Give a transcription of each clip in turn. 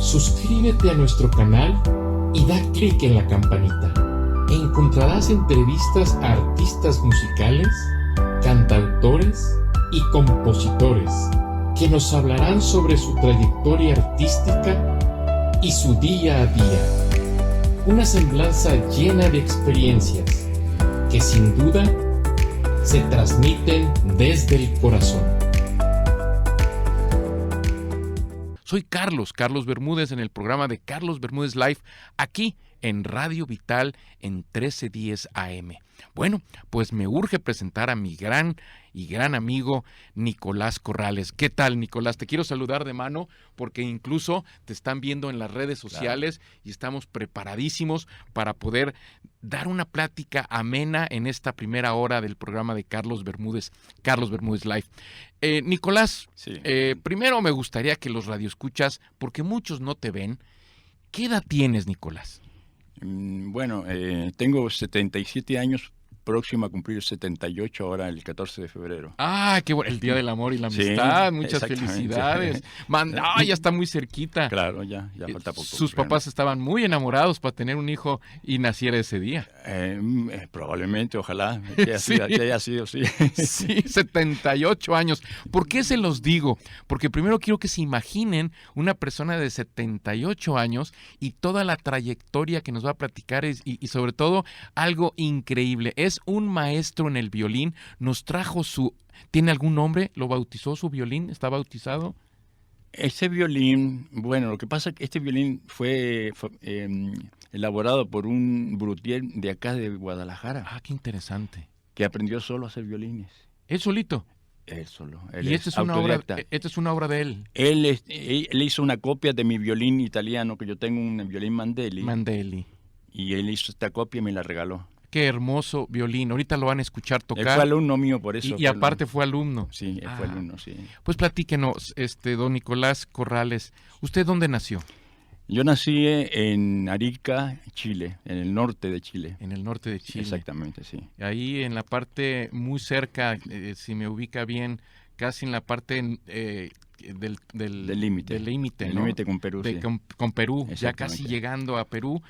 Suscríbete a nuestro canal y da clic en la campanita. Encontrarás entrevistas a artistas musicales, cantautores y compositores que nos hablarán sobre su trayectoria artística y su día a día. Una semblanza llena de experiencias que sin duda se transmiten desde el corazón. Soy Carlos Bermúdez en el programa de Carlos Bermúdez Live, aquí en Radio Vital en 1310 AM. Bueno, pues me urge presentar a mi gran amigo Nicolás Corrales. ¿Qué tal, Nicolás? Te quiero saludar de mano porque incluso te están viendo en las redes sociales, claro, y estamos preparadísimos para poder dar una plática amena en esta primera hora del programa de Carlos Bermúdez Live. Nicolás, sí. Primero me gustaría que los radioescuchas, porque muchos no te ven, ¿qué edad tienes, Nicolás? Bueno, tengo 77 años, próximo a cumplir 78 ahora el 14 de febrero. ¡Ah, qué bueno! El Día del Amor y la Amistad, sí, muchas felicidades. Ya está muy cerquita. Claro, ya falta poco. Sus papás estaban muy enamorados para tener un hijo y naciera ese día. Probablemente, ojalá, que haya sido, sí. Sí, 78 años. ¿Por qué se los digo? Porque primero quiero que se imaginen una persona de 78 años y toda la trayectoria que nos va a platicar y sobre todo algo increíble. Es un maestro en el violín, nos trajo ¿tiene algún nombre? ¿Lo bautizó su violín? ¿Está bautizado? Ese violín, bueno, lo que pasa es que este violín fue elaborado por un luthier de acá de Guadalajara. Ah, qué interesante. Que aprendió solo a hacer violines. ¿Él solito? Él solo. ¿Y esta es una obra de él? Él hizo una copia de mi violín italiano, que yo tengo un violín Mandelli. Y él hizo esta copia y me la regaló. Qué hermoso violín. Ahorita lo van a escuchar tocar. Él fue alumno mío, por eso. Y aparte fue alumno. Sí, él fue alumno, sí. Pues platíquenos, don Nicolás Corrales. ¿Usted dónde nació? Yo nací en Arica, Chile, en el norte de Chile. En el norte de Chile. Exactamente, sí. Ahí en la parte muy cerca, si me ubica bien, casi en la parte del límite. Del límite, ¿no? El límite con Perú, sí. Con Perú, ya casi llegando a Perú.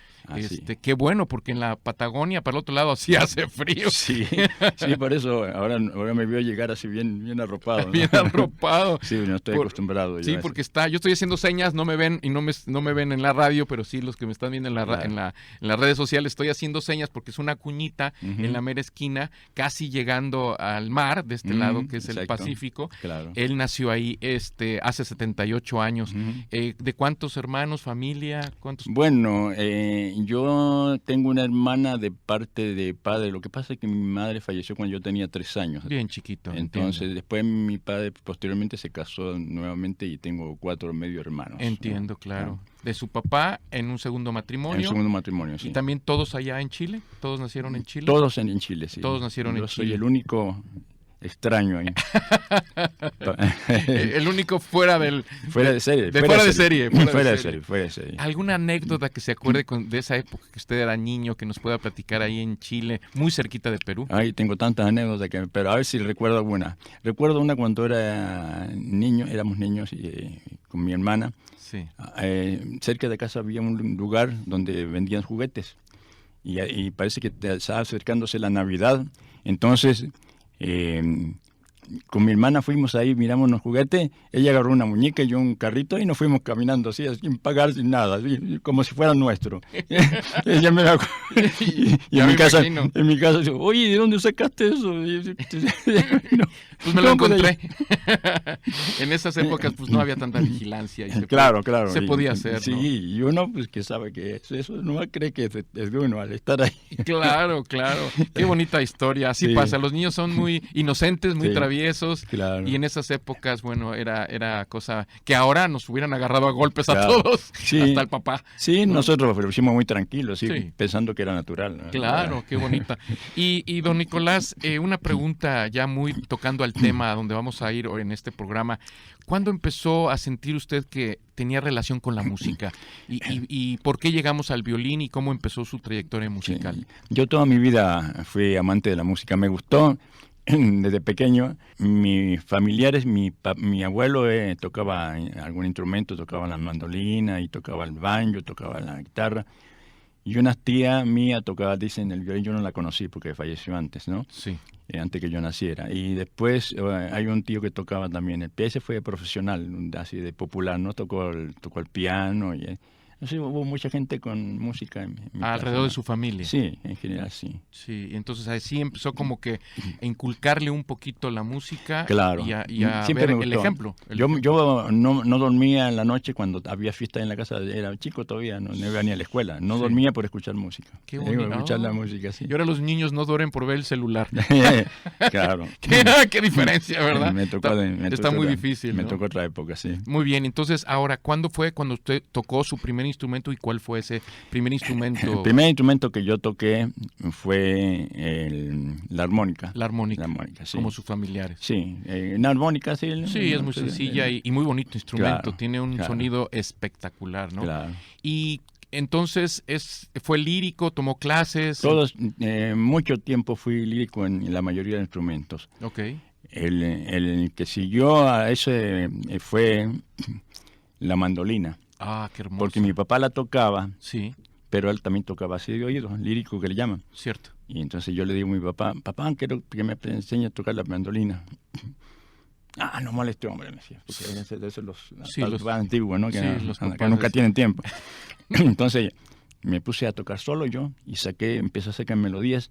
Qué bueno, porque en la Patagonia, para el otro lado, sí hace frío. Sí, por eso ahora me veo llegar así bien arropado, ¿no? Bien arropado. Sí, no estoy acostumbrado. Sí, porque yo estoy haciendo señas, no me ven y no me ven en la radio, pero sí los que me están viendo en las redes sociales, estoy haciendo señas porque es una cuñita en la mera esquina, casi llegando al mar, de este lado, que es el Pacífico. Claro. Él nació ahí hace 78 años. ¿De cuántos hermanos, familia? Bueno, yo tengo una hermana de parte de padre. Lo que pasa es que mi madre falleció cuando yo tenía 3 años. Bien chiquito. Entonces, entiendo. Después mi padre posteriormente se casó nuevamente y tengo 4 medio hermanos. Entiendo, claro. De su papá en un segundo matrimonio. En un segundo matrimonio, sí. ¿Y también todos allá en Chile? ¿Todos nacieron en Chile? Todos en Chile, sí. Todos nacieron en Chile. Yo soy el único extraño ahí. El único fuera de serie. Fuera de serie. ¿Alguna anécdota que se acuerde de esa época que usted era niño que nos pueda platicar ahí en Chile, muy cerquita de Perú? Ay, tengo tantas anécdotas, pero a ver si recuerdo alguna. Recuerdo una cuando era niño, éramos niños con mi hermana. Sí. Cerca de casa había un lugar donde vendían juguetes y parece que estaba acercándose la Navidad. Entonces con mi hermana fuimos ahí, miramos los juguetes, ella agarró una muñeca y yo un carrito y nos fuimos caminando así, sin pagar, sin nada, así, como si fuera nuestro. Ella me la... y en mi casa, digo, oye, ¿de dónde sacaste eso? Pues me lo encontré. En esas épocas pues no había tanta vigilancia. Claro. Se podía hacer, sí, ¿no? Y uno pues que sabe que eso no cree que es de uno al estar ahí. Claro. Qué bonita historia. Así pasa. Los niños son muy inocentes, muy traviesos. Claro. Y en esas épocas, bueno, era cosa que ahora nos hubieran agarrado a golpes a todos. Sí. Hasta el papá. Sí, ¿no? Nosotros lo hicimos muy tranquilos, pensando que era natural, ¿no? Claro, qué bonita. Y don Nicolás, una pregunta ya muy tocando al tema donde vamos a ir en este programa. ¿Cuándo empezó a sentir usted que tenía relación con la música? ¿Y por qué llegamos al violín y cómo empezó su trayectoria musical? Sí. Yo toda mi vida fui amante de la música, me gustó desde pequeño, mis familiares, mi abuelo tocaba algún instrumento, tocaba la mandolina y tocaba el banjo, tocaba la guitarra. Y una tía mía tocaba, dicen, el violín. Yo no la conocí porque falleció antes, ¿no? Sí. Antes que yo naciera. Y después hay un tío que tocaba también. Ese fue profesional, así de popular, ¿no? Tocó el piano. Así, hubo mucha gente con música en mi alrededor casa, de su familia. Sí, en general sí. Sí, entonces así empezó como que a inculcarle un poquito la música. Claro. Y a Siempre ver me el gustó. ejemplo. Yo no dormía en la noche cuando había fiesta en la casa. Era chico todavía, no iba ni a la escuela. No dormía por escuchar música. Qué bonito. Escuchar la música, sí. Y ahora los niños no duermen por ver el celular. Claro. ¿Qué diferencia, verdad? Está muy difícil, ¿no? Me tocó otra época, sí. Muy bien, entonces ahora, ¿cuándo fue cuando usted tocó su primer instrumento y cuál fue ese primer instrumento? El primer instrumento que yo toqué fue la armónica. La armónica, sí. como sus familiares. Sí, una armónica, sí. Sí, es muy sencilla y muy bonito instrumento. Claro, tiene un sonido espectacular, ¿no? Claro. Y entonces fue lírico, tomó clases. Mucho tiempo fui lírico en la mayoría de instrumentos. Ok. El que siguió a ese fue la mandolina. Ah, qué hermoso. Porque mi papá la tocaba, sí, pero él también tocaba así de oído, lírico que le llaman. Cierto. Y entonces yo le digo a mi papá, quiero que me enseñe a tocar la mandolina. No moleste, hombre, me decía, porque esos los antiguos, ¿no? Que, que nunca tienen tiempo. Entonces me puse a tocar solo yo y empecé a sacar melodías.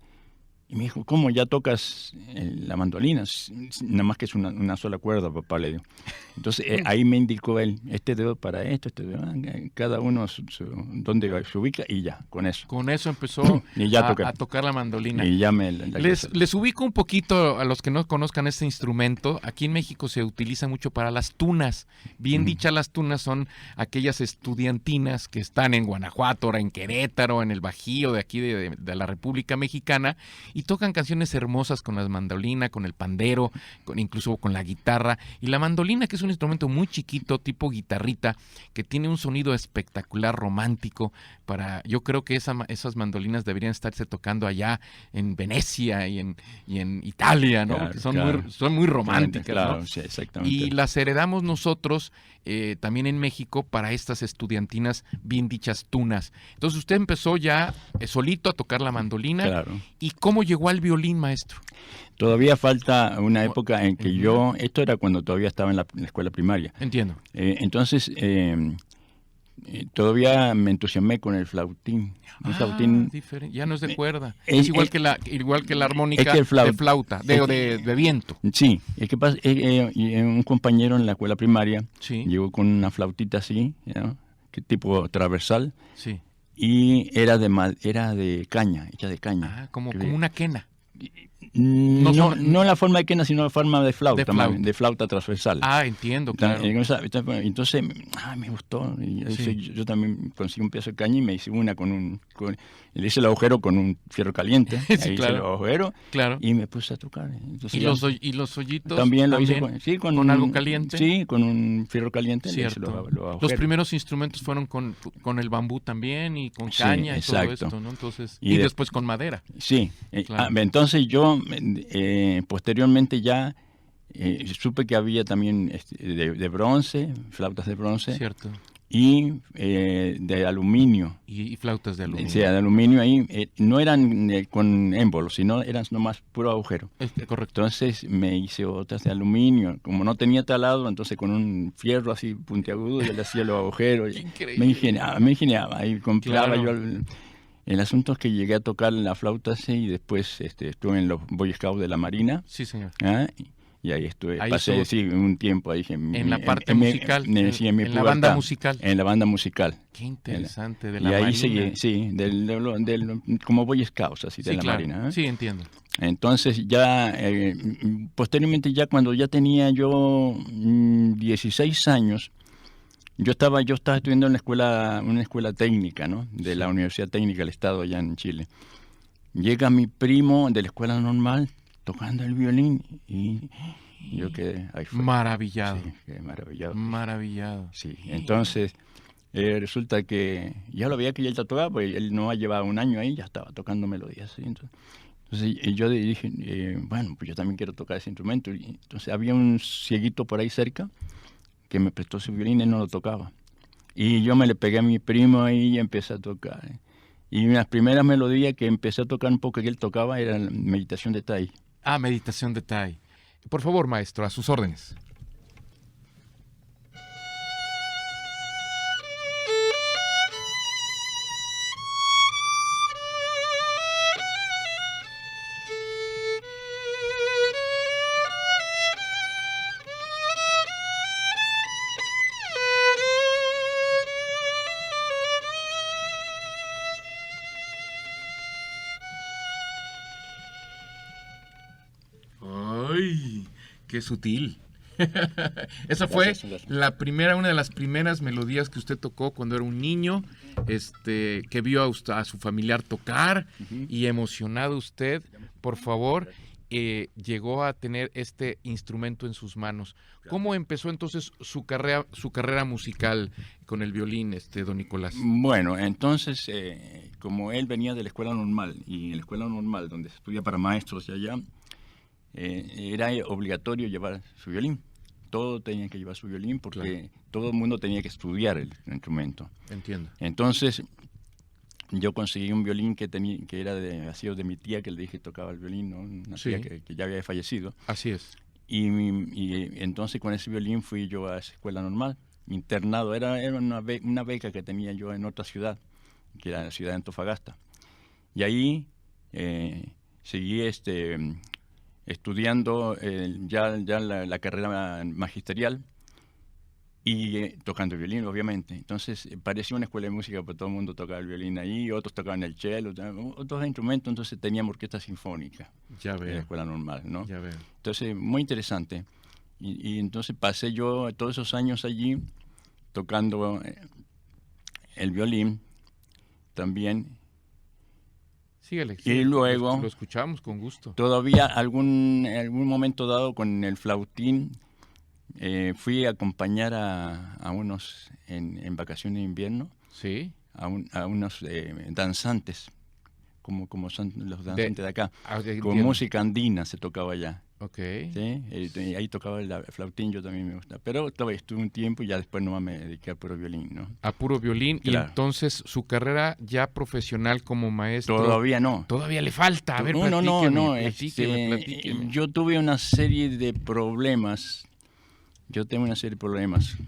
Y me dijo, ¿cómo ya tocas la mandolina? Nada más que es una sola cuerda, papá, le digo. Entonces ahí me indicó él, este dedo para esto, este dedo, cada uno donde se ubica y ya, con eso. Con eso empezó y ya a tocar la mandolina. Y ya les ubico un poquito a los que no conozcan este instrumento. Aquí en México se utiliza mucho para las tunas. Bien dichas, las tunas son aquellas estudiantinas que están en Guanajuato, ahora en Querétaro, en el Bajío de aquí de la República Mexicana, y tocan canciones hermosas con la mandolina, con el pandero, incluso con la guitarra. Y la mandolina, que es un instrumento muy chiquito, tipo guitarrita, que tiene un sonido espectacular, romántico. Yo creo que esas mandolinas deberían estarse tocando allá en Venecia y en Italia, ¿no? Claro, son muy románticas, claro, ¿no? Sí, exactamente. Y las heredamos nosotros también en México para estas estudiantinas bien dichas tunas. Entonces usted empezó ya solito a tocar la mandolina. Claro. ¿Y cómo llegó al violín, maestro? Todavía falta una época en que esto era cuando todavía estaba en la escuela primaria. Entiendo. Entonces, todavía me entusiasmé con el flautín. Un flautín diferente. Ya no es de cuerda. Es igual que la armónica es que de flauta, de viento. Sí, es que pasa, un compañero en la escuela primaria llegó con una flautita así, ¿no? Que tipo transversal. Sí. Y era de caña, hecha de caña. Como una quena. No la forma de quena, sino la forma de flauta. De flauta transversal. Entiendo, claro. Entonces, me gustó. Yo también conseguí un pedazo de caña y me hice una le hice el agujero con un fierro caliente. Sí, ahí hice el agujero y me puse a tocar. Entonces, ¿Y los hoyitos? También lo hice con algo caliente. Sí, con un fierro caliente. Cierto. Los primeros instrumentos fueron con el bambú también y con caña y todo esto, ¿no? Entonces, y después con madera. Sí. Claro. Entonces yo posteriormente ya supe que había también de bronce, flautas de bronce. Cierto. Y de aluminio. Y flautas de aluminio. Sí, de aluminio ahí. No eran con émbolos, sino eran nomás puro agujero. Correcto. Entonces me hice otras de aluminio. Como no tenía talado, entonces con un fierro así puntiagudo yo le hacía los agujeros. Me ingeniaba. Ahí compraba yo el asunto es que llegué a tocar la flauta así y después estuve en los Boy Scouts de la Marina. Sí, señor. Y ahí pasé un tiempo ahí. En la parte musical. En la banda musical. En la banda musical. Qué interesante, de la Marina. Y Marina. ahí seguí, como Boy Scouts, así, de la Marina. Sí, entiendo. Entonces ya, posteriormente ya cuando ya tenía yo 16 años, yo estaba estudiando en una escuela técnica, ¿no? De la Universidad Técnica del Estado allá en Chile. Llega mi primo de la escuela normal tocando el violín y yo quedé ahí fue. Maravillado. Sí, quedé maravillado. Maravillado. Sí, entonces resulta que ya lo veía que ya él tocaba, pues él no ha llevado un año ahí, ya estaba tocando melodías. ¿Sí? Entonces Entonces yo dije, bueno, pues yo también quiero tocar ese instrumento. Y entonces había un cieguito por ahí cerca que me prestó su violín y él no lo tocaba. Y yo me le pegué a mi primo ahí y empecé a tocar. Y las primeras melodías que empecé a tocar un poco que él tocaba era la Meditación de Tai. Ah, Meditación de Tai. Por favor, maestro, a sus órdenes. ¡Ay! ¡Qué sutil! Esa fue una de las primeras melodías que usted tocó cuando era un niño, que vio a su familiar tocar, y emocionado usted, por favor, llegó a tener este instrumento en sus manos. ¿Cómo empezó entonces su carrera musical con el violín, don Nicolás? Bueno, entonces, como él venía de la escuela normal, y en la escuela normal, donde se estudia para maestros y allá, era obligatorio llevar su violín. Todos tenían que llevar su violín porque claro, todo el mundo tenía que estudiar el instrumento. Entiendo. Entonces, yo conseguí un violín que era ha sido de mi tía, que le dije que tocaba el violín, ¿no? Una tía que ya había fallecido. Así es. Y entonces con ese violín fui yo a esa escuela normal, internado. Era una beca que tenía yo en otra ciudad, que era la ciudad de Antofagasta. Y ahí seguí estudiando ya la carrera magisterial y tocando violín, obviamente. Entonces parecía una escuela de música, porque todo el mundo tocaba el violín ahí, otros tocaban el cello, otros instrumentos. Entonces teníamos orquesta sinfónica. Ya veo. En la escuela normal, ¿no? Ya veo. Entonces, muy interesante. Y entonces pasé yo todos esos años allí tocando el violín también. Síguele, y luego lo escuchamos con gusto. Todavía en algún momento dado con el flautín fui a acompañar a unos en vacaciones de invierno. Sí. A unos danzantes, como son los danzantes de acá. Con música andina se tocaba allá. Okay. ¿Sí? Ahí tocaba el flautín, yo también me gusta. Pero todavía estuve un tiempo y ya después nomás me dediqué a puro violín, ¿no? A puro violín. Claro. Y entonces su carrera ya profesional como maestro... Todavía no. Todavía le falta. A ver, platíqueme. Yo tuve una serie de problemas.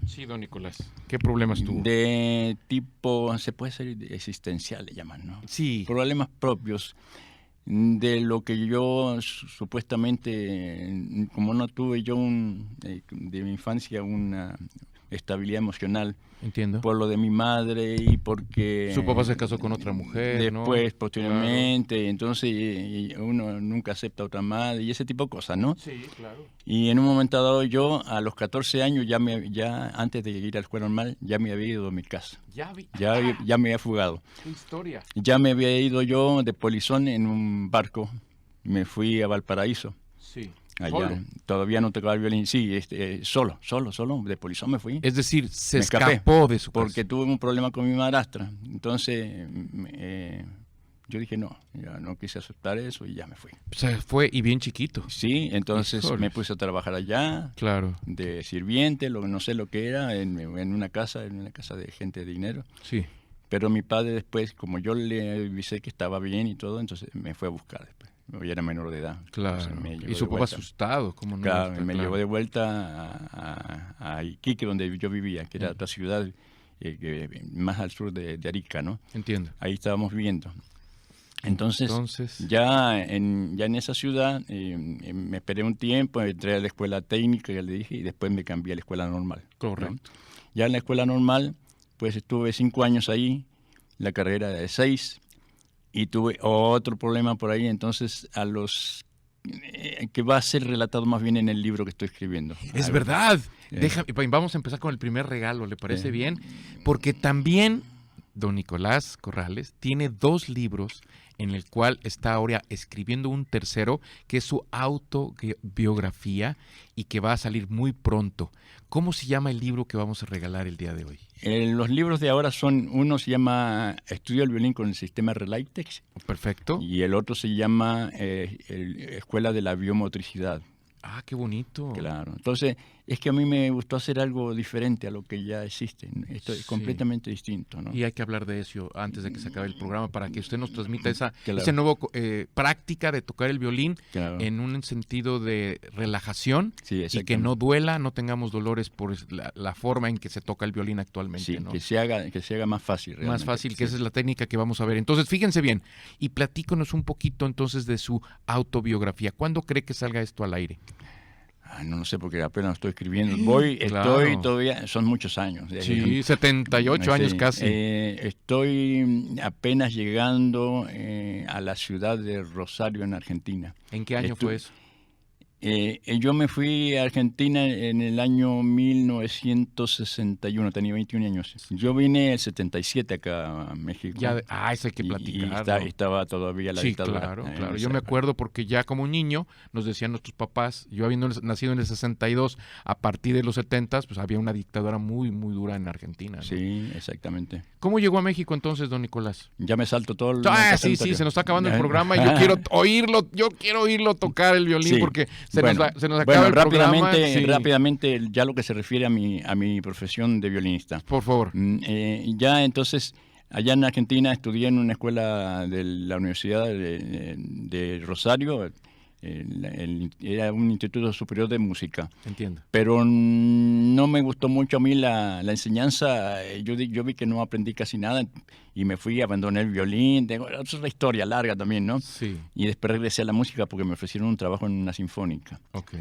Sí, don Nicolás. ¿Qué problemas tuvo? De tipo, se puede decir existencial, le llaman, ¿no? Sí. Problemas propios. De lo que yo supuestamente, como no tuve yo de mi infancia una estabilidad emocional. Entiendo. Por lo de mi madre y porque... Su papá se casó con otra mujer, después, ¿no? posteriormente, claro. Entonces uno nunca acepta a otra madre y ese tipo de cosas, ¿no? Sí, claro. Y en un momento dado yo, a los 14 años, ya antes de ir a la escuela normal, ya me había ido de mi casa. Ya me había fugado. ¡Qué historia! Ya me había ido yo de polizón en un barco, me fui a Valparaíso. Sí. Allá. ¿Solo? Todavía no tocaba el violín, sí, solo, de polizón me fui. Es decir, se escapó de su casa. Porque tuve un problema con mi madrastra, entonces yo dije no quise aceptar eso y ya me fui. Se fue y bien chiquito. Sí, entonces me puse a trabajar allá, claro, de sirviente, no sé lo que era, en una casa de gente de dinero. Sí. Pero mi padre después, como yo le avisé que estaba bien y todo, entonces me fue a buscar después. Yo era menor de edad. Claro. Y su papá asustado, ¿cómo no? Claro, me llevó de vuelta a Iquique, donde yo vivía, que era otra ciudad más al sur de Arica, ¿no? Entiendo. Ahí estábamos viviendo. Entonces ya en esa ciudad me esperé un tiempo, entré a la escuela técnica, ya le dije, y después me cambié a la escuela normal. Correcto. ¿No? Ya en la escuela normal, pues estuve 5 años ahí, la carrera de 6, y tuve otro problema por ahí, entonces que va a ser relatado más bien en el libro que estoy escribiendo. Es verdad. Vamos a empezar con el primer regalo, ¿le parece bien? Porque también don Nicolás Corrales tiene 2 libros en el cual está ahora escribiendo un tercero, que es su autobiografía y que va a salir muy pronto. ¿Cómo se llama el libro que vamos a regalar el día de hoy? Los libros de ahora uno se llama Estudio el violín con el sistema Relaitex. Perfecto. Y el otro se llama Escuela de la Biomotricidad. Ah, qué bonito. Claro. Entonces, es que a mí me gustó hacer algo diferente a lo que ya existe. Esto es completamente distinto, ¿no? Y hay que hablar de eso antes de que se acabe el programa para que usted nos transmita esa Claro. nueva práctica de tocar el violín, Claro. en un sentido de relajación, Sí, y que exactamente. no duela, no tengamos dolores por la forma en que se toca el violín actualmente. Sí, ¿no? que se haga más fácil. Más Realmente. fácil, que Sí. esa es la técnica que vamos a ver. Entonces, fíjense bien y platíconos un poquito entonces de su autobiografía. ¿Cuándo cree que salga esto al aire? No sé, porque apenas estoy escribiendo. Claro. Estoy todavía, son muchos años. Sí, 78 años Sí, casi. Estoy apenas llegando a la ciudad de Rosario, en Argentina. ¿En qué año fue eso? Yo me fui a Argentina en el año 1961, tenía 21 años. Yo vine el 77 acá a México. Eso hay que platicar. Estaba todavía la dictadura. Claro. en Yo esa me época. acuerdo porque ya como niño nos decían nuestros papás, yo habiendo nacido en el 62, a partir de los 70, pues había una dictadura muy, muy dura en Argentina, ¿no? Sí, exactamente. ¿Cómo llegó a México entonces, don Nicolás? Ya me salto todo el... Sí, se nos está acabando el programa y yo quiero oírlo tocar el violín, Sí. porque se nos acaba el rápidamente, programa. Sí. rápidamente, ya lo que se refiere a mi profesión de violinista. Por favor. Ya entonces, allá en Argentina estudié en una escuela de la Universidad de Rosario, era un instituto superior de música. Entiendo. Pero no me gustó mucho a mí la enseñanza. Yo vi que no aprendí casi nada y me fui, abandoné el violín. Es una historia larga también, ¿no? Sí. Y después regresé a la música porque me ofrecieron un trabajo en una sinfónica. Ok.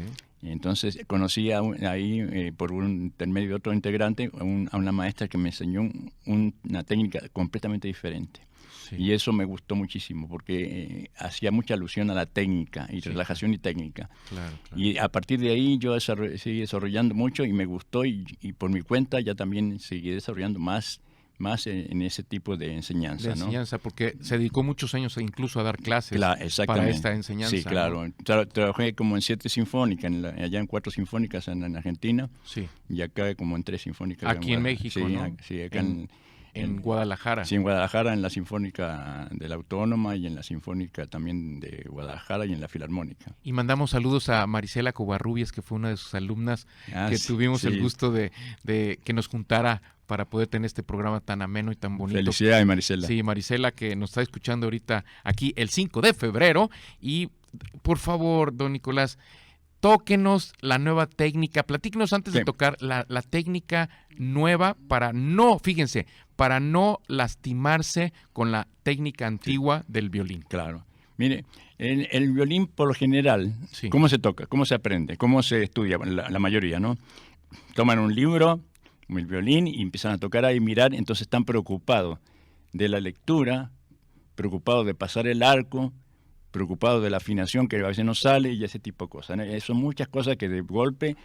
Entonces conocí ahí, por un intermedio de otro integrante, a una maestra que me enseñó una técnica completamente diferente. Sí. Y eso me gustó muchísimo porque hacía mucha alusión a la técnica y relajación y técnica. Claro. Y a partir de ahí yo seguí desarrollando mucho y me gustó y por mi cuenta ya también seguí desarrollando más en ese tipo de enseñanza. Porque se dedicó muchos años incluso a dar clases para esta enseñanza. Sí, claro. ¿No? Trabajé como en 7 sinfónicas, allá en 4 sinfónicas en Argentina, sí, y acá como en 3 sinfónicas. Aquí en México, sí, ¿no? Sí, acá en Guadalajara. Sí, en Guadalajara, en la Sinfónica de la Autónoma y en la Sinfónica también de Guadalajara y en la Filarmónica. Y mandamos saludos a Marisela Covarrubias, que fue una de sus alumnas, que tuvimos el gusto de que nos juntara para poder tener este programa tan ameno y tan bonito. Felicidades, Marisela. Sí, Marisela, que nos está escuchando ahorita aquí el 5 de febrero. Y por favor, don Nicolás, tóquenos la nueva técnica, platíquenos antes de tocar la técnica nueva para no lastimarse con la técnica antigua del violín. Claro. Mire, el violín por lo general, ¿cómo se toca? ¿Cómo se aprende? ¿Cómo se estudia? La mayoría, ¿no? Toman un libro, el violín, y empiezan a tocar ahí, mirar, entonces están preocupados de la lectura, preocupados de pasar el arco, preocupado de la afinación que a veces no sale y ese tipo de cosas, ¿no? Son muchas cosas que de golpe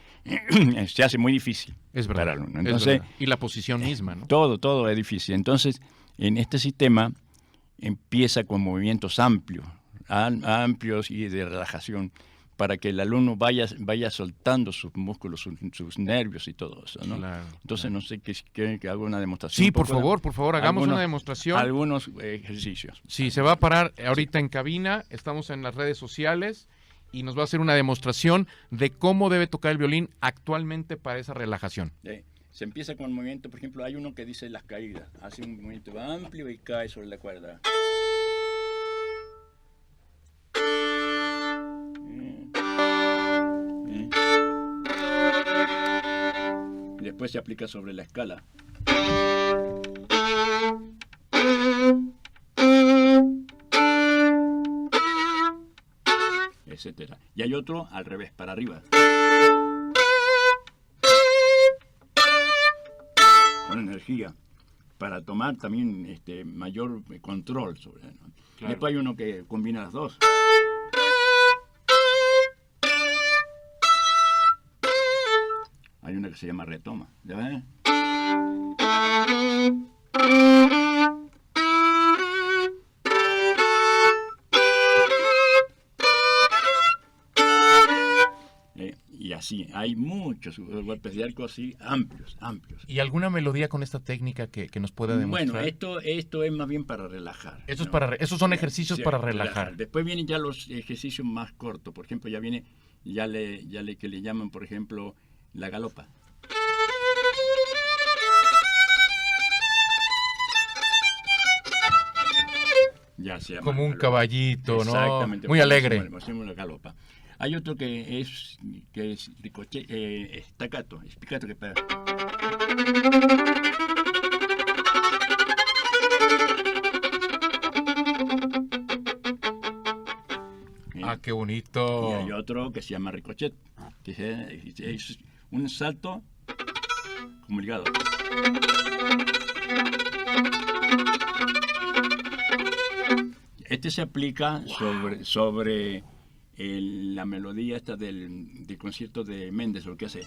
se hace muy difícil. Es verdad. Para uno. Entonces, y la posición misma, ¿no? Todo es difícil. Entonces, en este sistema empieza con movimientos amplios y de relajación, para que el alumno vaya soltando sus músculos, sus nervios y todo eso, ¿no? Claro, entonces, no sé, ¿quieren que haga una demostración? Sí, por favor, hagamos una demostración. Algunos ejercicios. Sí, se va a parar ahorita en cabina, estamos en las redes sociales y nos va a hacer una demostración de cómo debe tocar el violín actualmente para esa relajación. Se empieza con el movimiento, por ejemplo, hay uno que dice las caídas, hace un movimiento amplio y cae sobre la cuerda. Y después se aplica sobre la escala. Etcétera. Y hay otro al revés, para arriba. Con energía, para tomar también mayor control sobre él, ¿no? Claro. Después hay uno que combina las dos. Hay una que se llama retoma. ¿Ya ven? hay muchos golpes de arco así amplios. ¿Y alguna melodía con esta técnica que nos pueda demostrar? Bueno, esto es más bien para relajar. Esos son ejercicios para relajar. Después vienen ya los ejercicios más cortos. Por ejemplo, que le llaman, por ejemplo, la galopa. Ya se llama como un galopa. caballito, ¿no? Exactamente. Muy alegre. Hacemos la galopa. Hay otro que es staccato, spiccato, que pega. Qué bonito. Y hay otro que se llama ricochet, que es un salto como ligado. Este se aplica sobre la melodía esta del concierto de Méndez, lo que hace.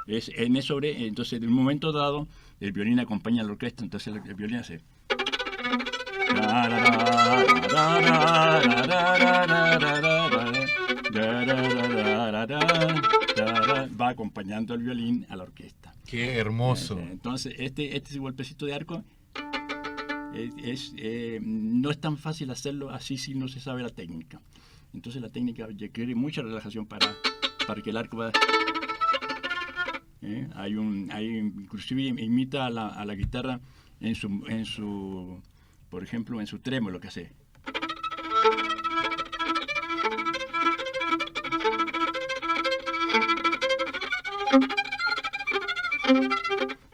Entonces, en un momento dado, el violín acompaña a la orquesta, entonces el violín hace. Va acompañando el violín a la orquesta. ¡Qué hermoso! Entonces, este golpecito de arco no es tan fácil hacerlo así si no se sabe la técnica. Entonces, la técnica requiere mucha relajación para que el arco vaya. Inclusive imita a la guitarra por ejemplo, en su trémolo que hace.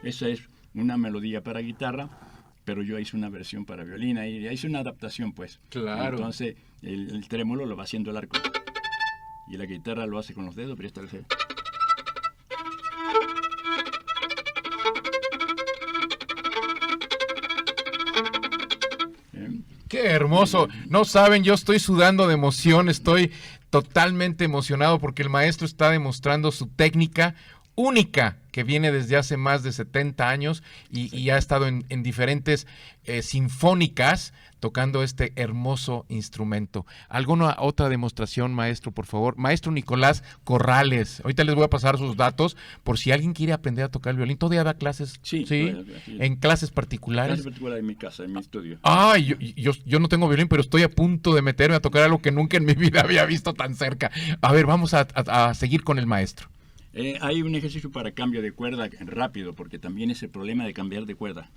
Esa es una melodía para guitarra, pero yo hice una versión para violín, y hice una adaptación, pues. Claro. Entonces, el trémolo lo va haciendo el arco. Y la guitarra lo hace con los dedos, pero esta vez. ¡Qué hermoso! No saben, yo estoy sudando de emoción, estoy totalmente emocionado porque el maestro está demostrando su técnica única que viene desde hace más de 70 años y ha estado en diferentes sinfónicas tocando este hermoso instrumento. ¿Alguna otra demostración, maestro, por favor? Maestro Nicolás Corrales, ahorita les voy a pasar sus datos por si alguien quiere aprender a tocar el violín. ¿Todavía da clases? Sí. ¿En clases particulares? Clases particulares en mi casa, en mi estudio. Yo no tengo violín, pero estoy a punto de meterme a tocar algo que nunca en mi vida había visto tan cerca. A ver, vamos a seguir con el maestro. Hay un ejercicio para cambio de cuerda rápido, porque también es el problema de cambiar de cuerda.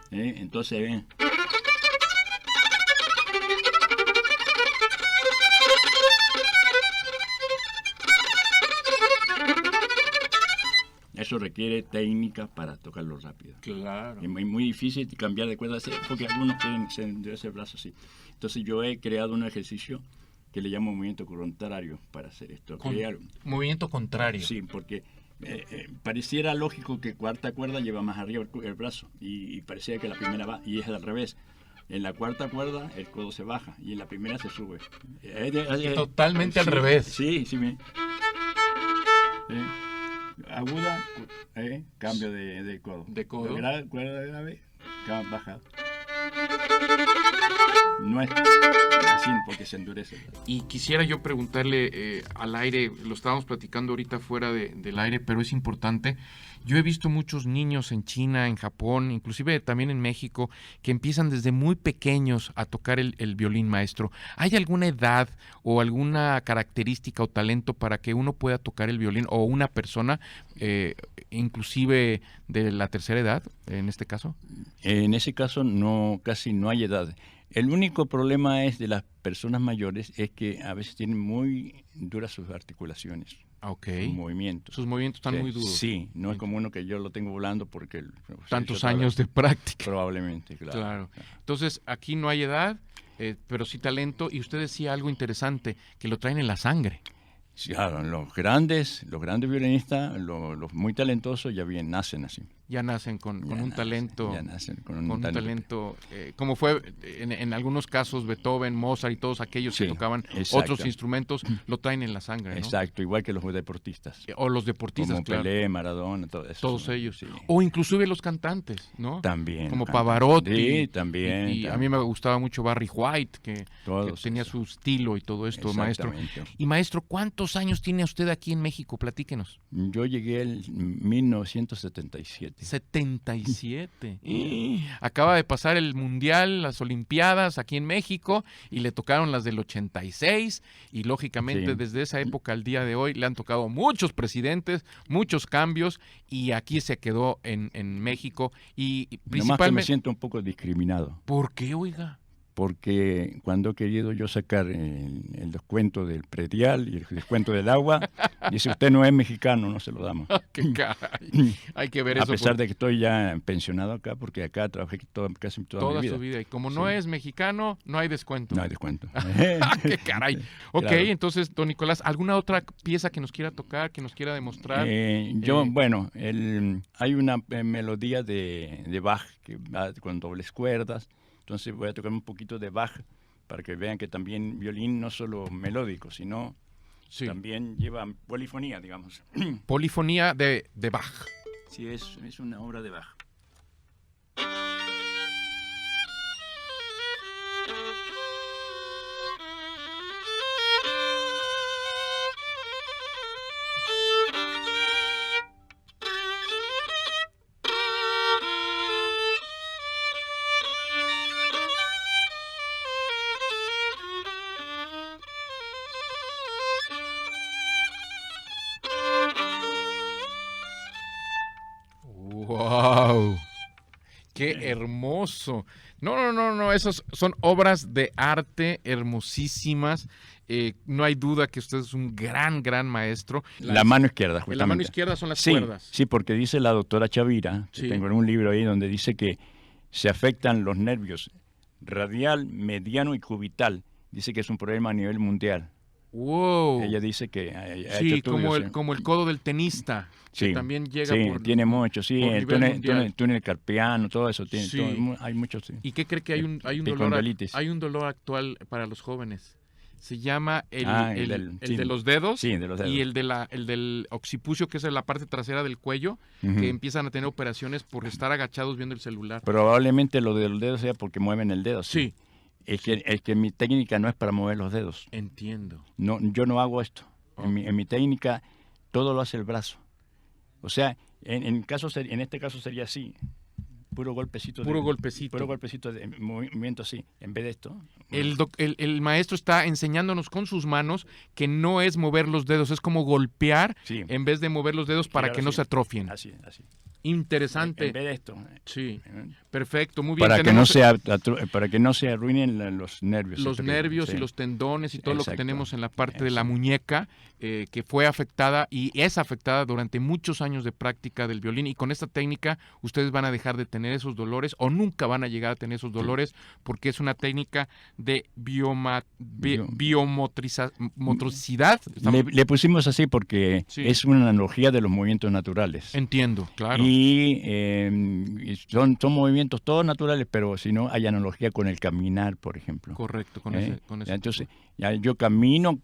Entonces, eso requiere técnica para tocarlo rápido. Claro. Es muy difícil cambiar de cuerda, porque algunos quieren enderezar el brazo así. Entonces yo he creado un ejercicio que le llamo movimiento contrario para hacer esto. Movimiento contrario. Sí, porque pareciera lógico que cuarta cuerda lleva más arriba el brazo y parecía que la primera va, y es al revés. En la cuarta cuerda el codo se baja y en la primera se sube. Totalmente al revés. Sí. Aguda, cambio de codo. De codo. Cuerda grave, baja. No es así porque se endurece. Y quisiera yo preguntarle al aire, lo estábamos platicando ahorita fuera del aire, pero es importante. Yo he visto muchos niños en China, en Japón, inclusive también en México, que empiezan desde muy pequeños a tocar el violín, maestro. ¿Hay alguna edad o alguna característica o talento para que uno pueda tocar el violín, o una persona, inclusive de la tercera edad, en este caso? En ese caso casi no hay edad. El único problema es de las personas mayores es que a veces tienen muy duras sus articulaciones. Okay. Sus movimientos. Sus movimientos están muy duros. Sí, no es como uno que yo lo tengo volando porque... Tantos años de práctica. Probablemente, claro. Entonces, aquí no hay edad, pero sí talento. Y usted decía algo interesante, que lo traen en la sangre. Sí, claro, los grandes violinistas, los muy talentosos ya bien nacen así. ya nacen con un talento, ya nacen con un talento, como fue en algunos casos Beethoven, Mozart y todos aquellos que tocaban otros instrumentos, lo traen en la sangre, ¿no? Exacto, igual que los deportistas. O los deportistas, como claro. Pelé, Maradona, todo eso. Todos ellos. Sí. O inclusive los cantantes, ¿no? También. Como Pavarotti. Sí, también. Y a mí me gustaba mucho Barry White, que tenía su estilo y todo esto, maestro. Y maestro, ¿cuántos años tiene usted aquí en México? Platíquenos. Yo llegué en 1977. 77. Acaba de pasar el Mundial, las Olimpiadas aquí en México, y le tocaron las del 86, y lógicamente desde esa época al día de hoy le han tocado muchos presidentes, muchos cambios, y aquí se quedó en México. Y principalmente... Nomás que me siento un poco discriminado. ¿Por qué, oiga? Porque cuando he querido yo sacar el descuento del predial y el descuento del agua, dice, usted no es mexicano, no se lo damos. ¡Qué caray! Hay que ver eso. A pesar de que estoy ya pensionado acá, porque acá trabajé casi toda mi vida. Su vida. Y como no es mexicano, no hay descuento. No hay descuento. ¡Qué caray! Ok, claro. Entonces, don Nicolás, ¿alguna otra pieza que nos quiera tocar, que nos quiera demostrar? Bueno, hay una melodía de Bach que va con dobles cuerdas. Entonces voy a tocar un poquito de Bach para que vean que también violín no solo melódico, sino también lleva polifonía, digamos. Polifonía de Bach. Sí, es una obra de Bach. ¡Wow! ¡Qué hermoso! No, esas son obras de arte hermosísimas. No hay duda que usted es un gran maestro. La mano izquierda, justamente. La mano izquierda son las cuerdas. Sí, porque dice la doctora Chavira, que tengo en un libro ahí donde dice que se afectan los nervios radial, mediano y cubital. Dice que es un problema a nivel mundial. Wow. Ella dice que ha hecho estudios, como el codo del tenista, que también llega por... tiene mucho, el túnel carpiano, todo eso, hay muchos. ¿Y qué cree que hay un dolor actual para los jóvenes? Se llama el de los dedos, de los dedos, y el del occipucio, que es en la parte trasera del cuello, que empiezan a tener operaciones por estar agachados viendo el celular. Probablemente lo de los dedos sea porque mueven el dedo. Sí. Es que mi técnica no es para mover los dedos. Entiendo. No, yo no hago esto. En mi técnica todo lo hace el brazo. O sea, en este caso sería así. Puro golpecito de movimiento así, en vez de esto. El maestro está enseñándonos con sus manos que no es mover los dedos, es como golpear en vez de mover los dedos para que no se atrofien. Así. Interesante. En vez de esto. Sí, perfecto, muy bien. Para que no se arruinen los nervios. Los nervios y los tendones y todo lo que tenemos en la parte de la muñeca, que fue afectada y es afectada durante muchos años de práctica del violín. Y con esta técnica ustedes van a dejar de tener esos dolores o nunca van a llegar a tener esos dolores porque es una técnica de biomotricidad. Le pusimos así porque es una analogía de los movimientos naturales. Entiendo, claro. Y son movimientos todos naturales, pero si no hay analogía con el caminar, por ejemplo. Correcto, con ese. Entonces, yo camino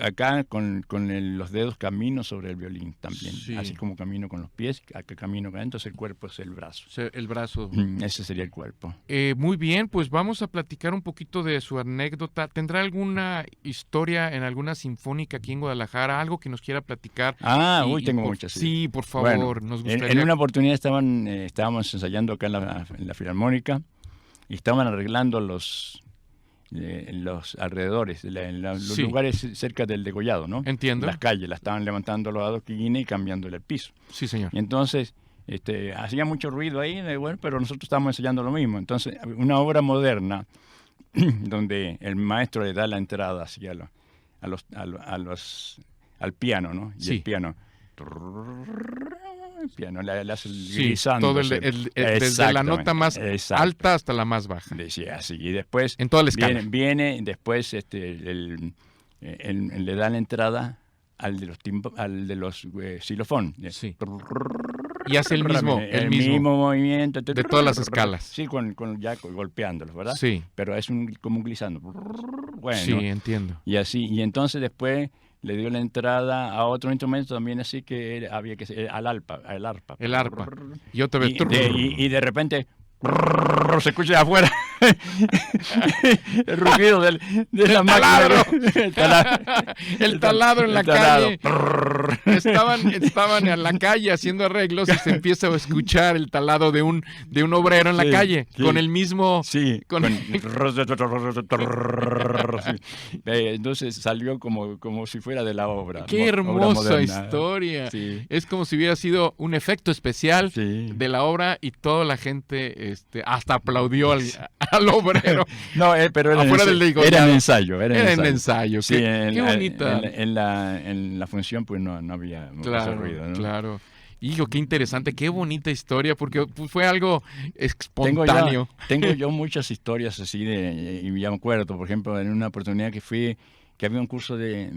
acá con los dedos, camino sobre el violín también, así como camino con los pies, acá camino acá, entonces el cuerpo es el brazo. El brazo. Ese sería el cuerpo. Muy bien, pues vamos a platicar un poquito de su anécdota. ¿Tendrá alguna historia en alguna sinfónica aquí en Guadalajara? Algo que nos quiera platicar. Tengo muchas. Sí, por favor, nos gustaría. En una oportunidad estábamos ensayando acá en la Filarmónica y estaban arreglando los alrededores, los lugares cerca del degollado, ¿no? Entiendo. Las calles, las estaban levantando los adoquines y cambiándole el piso. Sí, señor. Y entonces, hacía mucho ruido ahí, pero nosotros estábamos ensayando lo mismo. Entonces, una obra moderna donde el maestro le da la entrada hacia al piano, ¿no? Y el piano le hace grisando. Todo desde la nota más alta hasta la más baja. Decía así. Y después en toda la escala. Viene después le da la entrada al de los xilofón. Sí. Y hace el mismo movimiento de todas las escalas. Sí, ya golpeándolos, ¿verdad? Sí. Pero es como un glissando. Bueno, sí, entiendo. Y así, y entonces después le dio la entrada a otro instrumento también así que había que ser al arpa. El arpa. Y otra vez. Y de repente se escucha de afuera el rugido de la máquina. El taladro en la calle. Estaban en la calle haciendo arreglos y se empieza a escuchar el talado de un obrero en la calle, con el mismo... Sí, entonces salió como si fuera de la obra. ¡Qué hermosa historia! Sí. Es como si hubiera sido un efecto especial de la obra y toda la gente hasta aplaudió al obrero. No, pero era en ensayo. Era en ensayo. Sí, qué bonita. En la función pues no había mucho ruido, ¿no? Claro. Hijo, qué interesante, qué bonita historia, porque fue algo espontáneo. Tengo yo muchas historias así, y ya me acuerdo, por ejemplo, en una oportunidad que había un curso de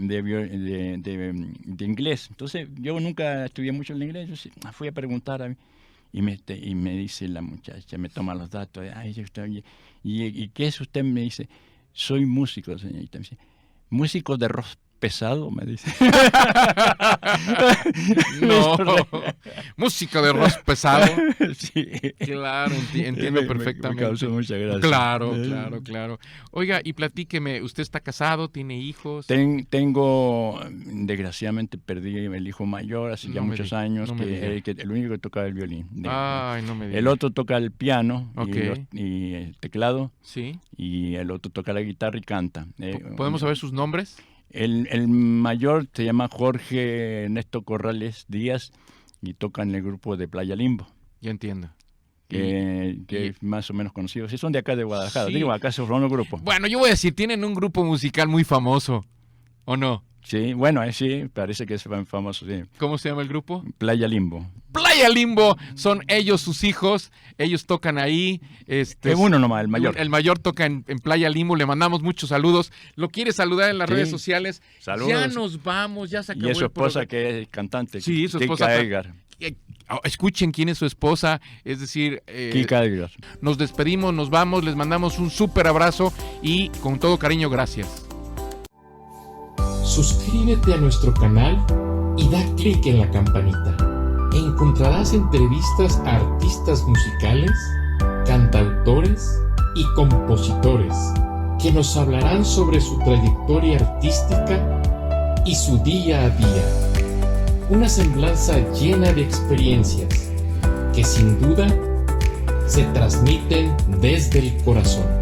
inglés. Entonces, yo nunca estudié mucho el inglés, yo fui a preguntar a mí. Y me dice la muchacha, me toma los datos. ¿Y qué es usted? Me dice, soy músico, señorita. Me dice, ¿músico de rock pesado? Me dice. No, música de rock pesado. Sí. Claro, entiendo perfectamente. Me causó mucha gracia. Claro. Oiga, y platíqueme, ¿usted está casado? ¿Tiene hijos? Tengo, desgraciadamente perdí el hijo mayor hace ya muchos años, el único que tocaba el violín. Ay, no me digas. El otro toca el piano y el teclado. Sí. Y el otro toca la guitarra y canta. ¿Podemos saber sus nombres? El mayor se llama Jorge Ernesto Corrales Díaz y toca en el grupo de Playa Limbo. Ya entiendo. Que es más o menos conocido. Sí, son de acá de Guadalajara. Sí. Digo, acá se formó un grupo. Bueno, yo voy a decir, tienen un grupo musical muy famoso, ¿o no? Sí, bueno, sí, parece que es famoso, sí. ¿Cómo se llama el grupo? Playa Limbo. Playa Limbo, son ellos sus hijos, ellos tocan ahí. Uno nomás, el mayor. El mayor toca en Playa Limbo, le mandamos muchos saludos. ¿Lo quiere saludar en las redes sociales? Saludos. Ya nos vamos, ya se acabó. Y es su esposa que es cantante. Sí, su esposa. Kika Edgar. Escuchen quién es su esposa, es decir... Kika Edgar. Nos despedimos, nos vamos, les mandamos un súper abrazo y con todo cariño, gracias. Suscríbete a nuestro canal y da clic en la campanita. Encontrarás entrevistas a artistas musicales, cantautores y compositores que nos hablarán sobre su trayectoria artística y su día a día. Una semblanza llena de experiencias que sin duda se transmiten desde el corazón.